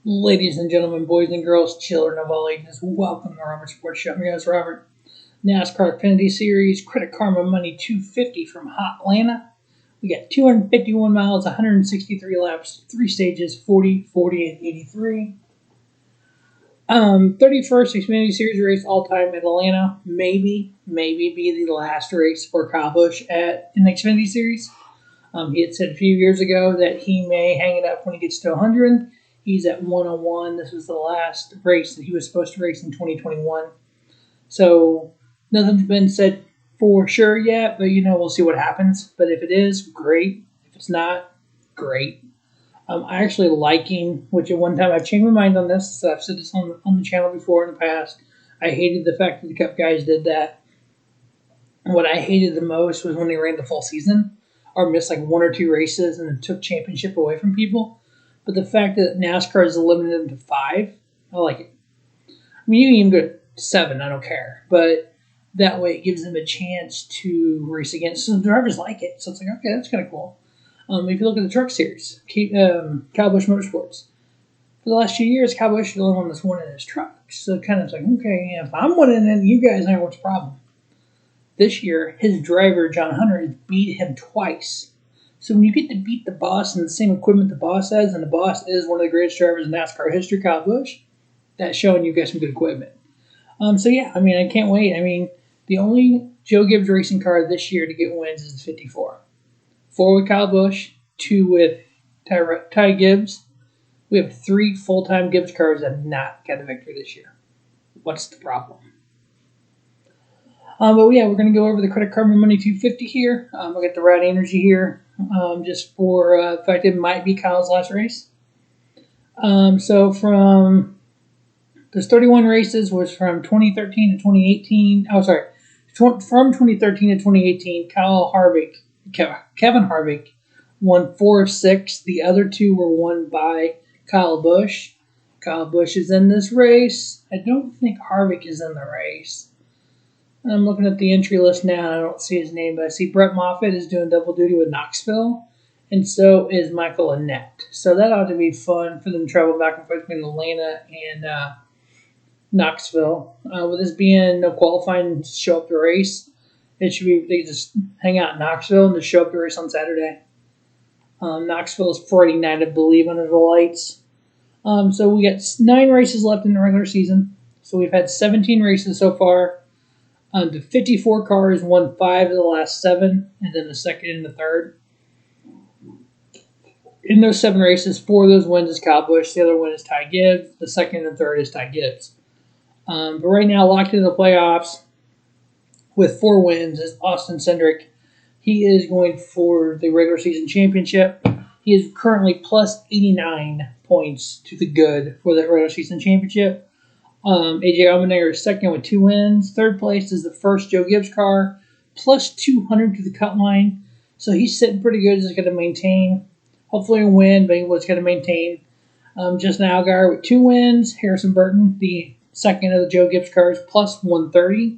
Ladies and gentlemen, boys and girls, children of all ages, welcome to Robert Sports Show. I'm your host, Robert. NASCAR Xfinity Series, Credit Karma Money 250 from Hot Atlanta. We got 251 miles, 163 laps, 3 stages, 40, 40, and 83. 31st Xfinity Series race all time in Atlanta. Maybe be the last race for Kyle Busch in the Xfinity Series. He had said a few years ago that he may hang it up when he gets to 100. He's at 101. This was the last race that he was supposed to race in 2021. So nothing's been said for sure yet, but we'll see what happens. But if it is, great. If it's not, great. I actually liking, which at one time I've changed my mind on this. So I've said this on the channel before in the past. I hated the fact that the Cup guys did that. What I hated the most was when they ran the full season or missed like 1 or 2 races and then took championship away from people. But the fact that NASCAR has limited them to 5, I like it. I mean, you can even go to 7, I don't care. But that way it gives them a chance to race against. So the drivers like it. So it's like, okay, that's kind of cool. If you look at the truck series, Kyle Busch Motorsports, for the last 2 years, Kyle Busch is the only one that's won in his trucks. So kind of like, okay, if I'm winning it, you guys aren't, what's the problem? This year, his driver, John Hunter, has beat him twice. So when you get to beat the boss in the same equipment the boss has, and the boss is one of the greatest drivers in NASCAR history, Kyle Busch, that's showing you guys some good equipment. I can't wait. I mean, the only Joe Gibbs racing car this year to get wins is the 54. 4 with Kyle Busch, 2 with Ty Gibbs. We have 3 full-time Gibbs cars that have not got a victory this year. What's the problem? We're going to go over the Credit Karma Money 250 here. I got the Rad Energy here. Just for the fact it might be Kyle's last race. So from those 31 races was from 2013 to 2018. From 2013 to 2018, Kevin Harvick won 4 of 6. The other 2 were won by Kyle Busch. Kyle Busch is in this race. I don't think Harvick is in the race. I'm looking at the entry list now, and I don't see his name, but I see Brett Moffitt is doing double duty with Knoxville, and so is Michael Annett. So that ought to be fun for them to travel back and forth between Atlanta and Knoxville. With this being no qualifying to show up to race, it should be they just hang out in Knoxville and just show up to race on Saturday. Knoxville is Friday night, I believe, under the lights. So we got 9 races left in the regular season. So we've had 17 races so far. The 54 cars won 5 of the last 7, and then the second and the third. In those 7 races, 4 of those wins is Kyle Busch. The other win is Ty Gibbs. The second and third is Ty Gibbs. But right now, locked into the playoffs with 4 wins is Austin Cindric. He is going for the regular season championship. He is currently plus 89 points to the good for that regular season championship. AJ Allmendinger is second with 2 wins. Third place is the first Joe Gibbs car, plus 200 to the cut line. So he's sitting pretty good. He's going to maintain, hopefully a win, but he's going to maintain. Justin Allgaier with 2 wins. Harrison Burton, the second of the Joe Gibbs cars, plus 130,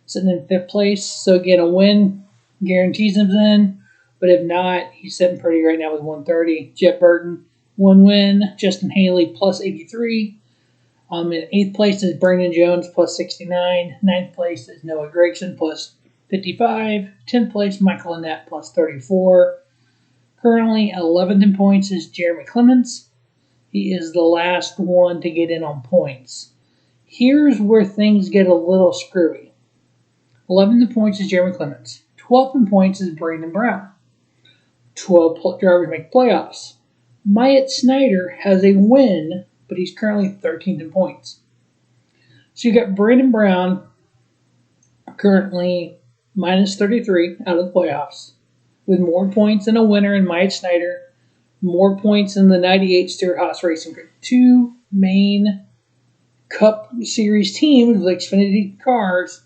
sitting in 5th place. So again, a win guarantees him in, but if not, he's sitting pretty right now with 130. Jeff Burton, 1 win. Justin Haley, plus 83. In 8th place is Brandon Jones, plus 69. 9th place is Noah Gragson, plus 55. 10th place, Michael Annett, plus 34. Currently, 11th in points is Jeremy Clements. He is the last one to get in on points. Here's where things get a little screwy. 11th in points is Jeremy Clements. 12th in points is Brandon Brown. 12 drivers make playoffs. Myatt Snyder has a win, but he's currently 13th in points. So you got Brandon Brown currently minus 33 out of the playoffs, with more points than a winner in Myatt Snyder, more points than the 98 Stewart Haas Racing Group. 2 main Cup Series teams with Xfinity cars.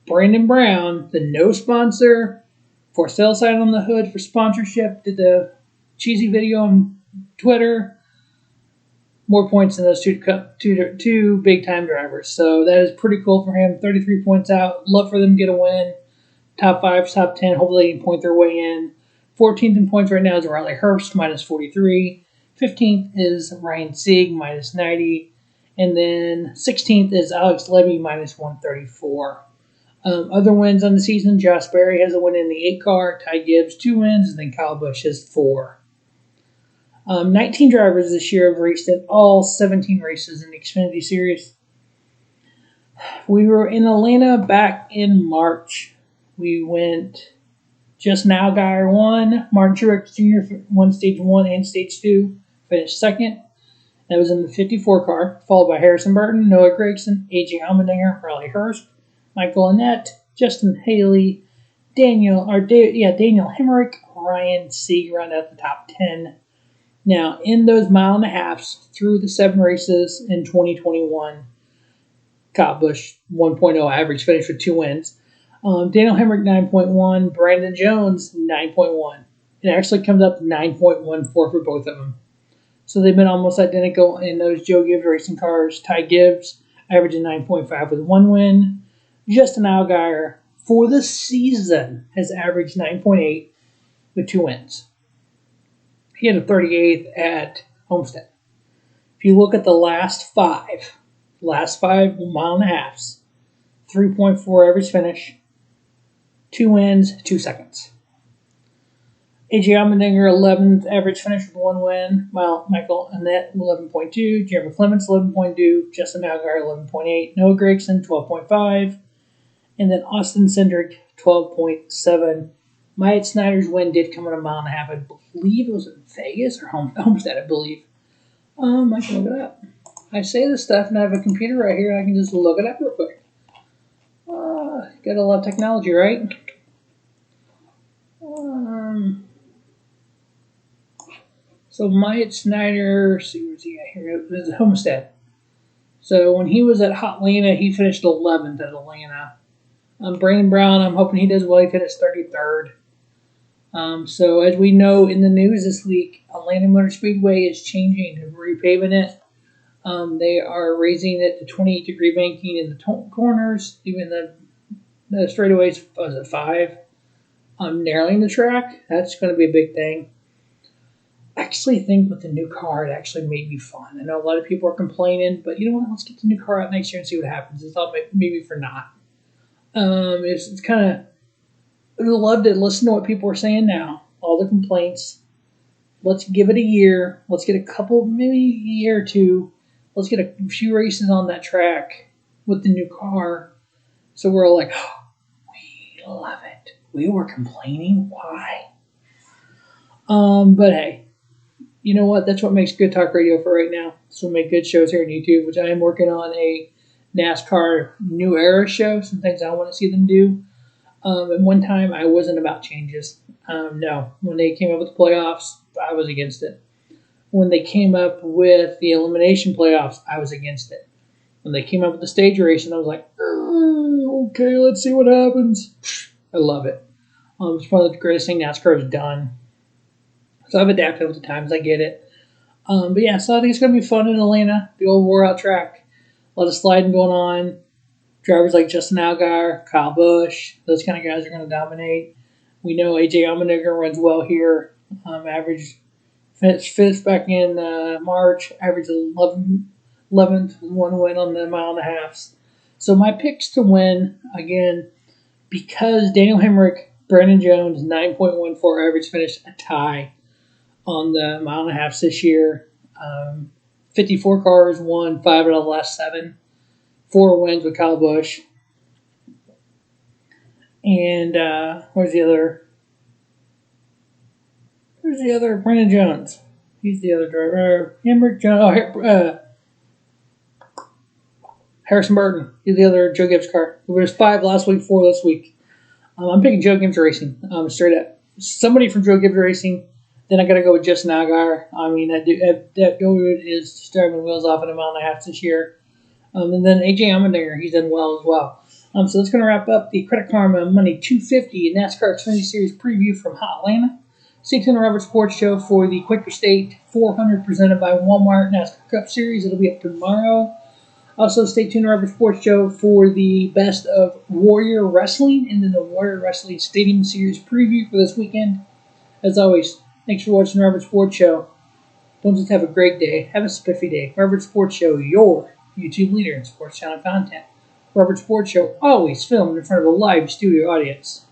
Brandon Brown, the no sponsor, for sale sign on the hood for sponsorship, did the cheesy video on Twitter. More points than those two big-time drivers. So that is pretty cool for him. 33 points out. Love for them to get a win. Top 5, top 10. Hopefully they can point their way in. 14th in points right now is Riley Herbst, minus 43. 15th is Ryan Sieg, minus 90. And then 16th is Alex Levy, minus 134. Other wins on the season, Josh Berry has a win in the 8 car, Ty Gibbs 2 wins, and then Kyle Busch has 4. 19 drivers this year have raced in all 17 races in the Xfinity Series. We were in Atlanta back in March. We went Justin Allgaier won, Martin Truex Jr. won Stage 1 and Stage 2, finished second. That was in the 54 car, followed by Harrison Burton, Noah Gragson, A.J. Allmendinger, Riley Hurst, Michael Annett, Justin Haley, Daniel Hemrick, Ryan Sieg round out the top 10. Now, in those mile and a halves through the 7 races in 2021, Kyle Busch 1.0 average finish with 2 wins. Daniel Hemrick 9.1, Brandon Jones 9.1. It actually comes up 9.14 for both of them. So they've been almost identical in those Joe Gibbs racing cars. Ty Gibbs averaging 9.5 with 1 win. Justin Allgaier for the season has averaged 9.8 with 2 wins. He had a 38th at Homestead. If you look at the last five mile and a halves, 3.4 average finish, 2 wins, 2 seconds. A.J. Allmendinger, 11th average finish with 1 win. Michael Annett, 11.2. Jeremy Clements, 11.2. Justin Allgaier, 11.8. Noah Gragson, 12.5. And then Austin Cindric, 12.7. Myatt Snyder's win did come in a mile and a half. I believe it was in Vegas or Homestead, I believe. I can look it up. I say this stuff and I have a computer right here and I can just look it up real quick. Gotta love technology, right? So Myatt Snyder, see where's he at here? It was Homestead. So when he was at Hotlanta, he finished 11th at Atlanta. Brandon Brown, I'm hoping he does well. He finished 33rd. So as we know in the news this week, Atlanta Motor Speedway is changing and repaving it. They are raising it to 28-degree banking in the corners. Even the straightaways was at 5. Narrowing the track, that's going to be a big thing. I actually think with the new car, it actually may be fun. I know a lot of people are complaining, but you know what? Let's get the new car out next year and see what happens. It's all maybe for not. It's kind of, I would love to listen to what people are saying now. All the complaints. Let's give it a year. Let's get a couple, maybe a year or two. Let's get a few races on that track with the new car. So we're all like, oh, we love it. We were complaining. Why? But hey, you know what? That's what makes good talk radio for right now. So we make good shows here on YouTube, which I am working on a NASCAR New Era show. Some things I want to see them do. At one time, I wasn't about changes. No. When they came up with the playoffs, I was against it. When they came up with the elimination playoffs, I was against it. When they came up with the stage racing, I was like, okay, let's see what happens. I love it. It's one of the greatest things NASCAR has done. So I've adapted with the times. I get it. But yeah, so I think it's going to be fun in Atlanta. The old wore-out track. A lot of sliding going on. Drivers like Justin Allgaier, Kyle Busch, those kind of guys are going to dominate. We know A.J. Allmendinger runs well here. Finished 5th back in March. Average 11th, 1 win on the mile and a halves. So my picks to win, again, because Daniel Hemrick, Brandon Jones, 9.14 average finish, a tie on the mile and a half this year. 54 cars won 5 out of the last 7. 4 wins with Kyle Busch. And where's the other? Brandon Jones. He's the other driver. Hemrick Jones. Harrison Burton. He's the other Joe Gibbs car. There was 5 last week, 4 this week. I'm picking Joe Gibbs Racing. Straight up. Somebody from Joe Gibbs Racing. Then I got to go with Justin Allgaier. I mean, that dude is just driving wheels off in a mile and a half this year. And then A.J. Allmendinger, he's done well as well. So that's going to wrap up the Credit Karma Money 250 NASCAR Xfinity Series preview from Hotlanta. Stay tuned to Robert Sports Show for the Quaker State 400 presented by Walmart NASCAR Cup Series. It'll be up tomorrow. Also, stay tuned to Robert Sports Show for the best of Warrior Wrestling and then the Warrior Wrestling Stadium Series preview for this weekend. As always, thanks for watching Robert Sports Show. Don't just have a great day, have a spiffy day. Robert Sports Show, your YouTube leader in sports channel content. Robert Sports Show, always filmed in front of a live studio audience.